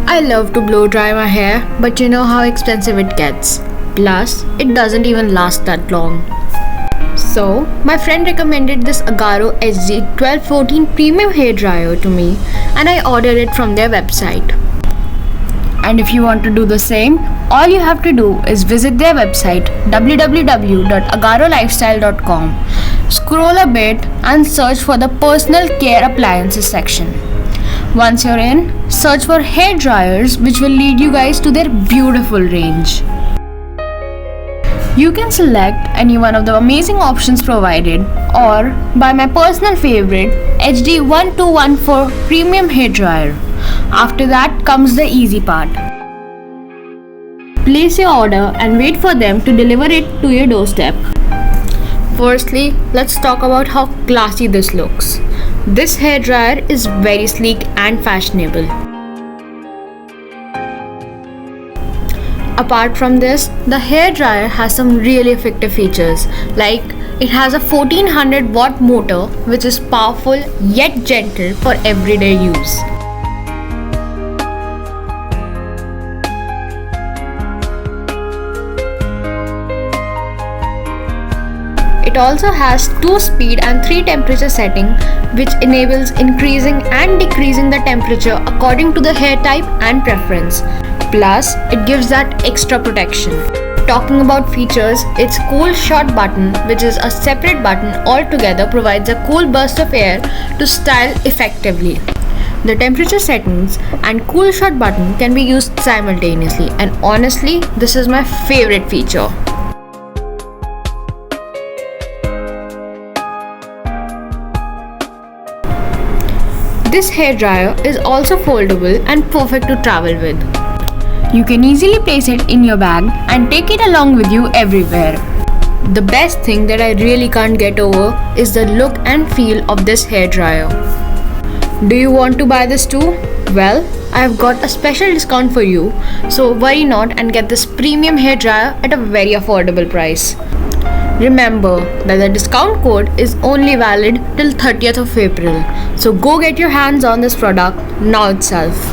I love to blow dry my hair, but you know how expensive it gets. Plus, it doesn't even last that long. So, my friend recommended this Agaro HD 1214 premium hair dryer to me and I ordered it from their website. And if you want to do the same, all you have to do is visit their website www.agarolifestyle.com, scroll a bit and search for the personal care appliances section. Once you're in, search for hair dryers which will lead you guys to their beautiful range. You can select any one of the amazing options provided or buy my personal favorite HD 1214 premium hair dryer. After that comes the easy part. Place your order and wait for them to deliver it to your doorstep. Firstly, let's talk about how classy this looks. This hair dryer is very sleek and fashionable. Apart from this, the hair dryer has some really effective features, like it has a 1400 watt motor which is powerful yet gentle for everyday use. It also has 2-speed and 3 temperature setting which enables increasing and decreasing the temperature according to the hair type and preference. Plus, it gives that extra protection. Talking about features, its cool short button, which is a separate button altogether, provides a cool burst of air to style effectively. The temperature settings and cool short button can be used simultaneously, and honestly, this is my favorite feature. This hair dryer is also foldable and perfect to travel with. You can easily place it in your bag and take it along with you everywhere. The best thing that I really can't get over is the look and feel of this hair dryer. Do you want to buy this too? Well, I have got a special discount for you, so worry not and get this premium hair dryer at a very affordable price. Remember that the discount code is only valid till 30th of April, so go get your hands on this product now itself.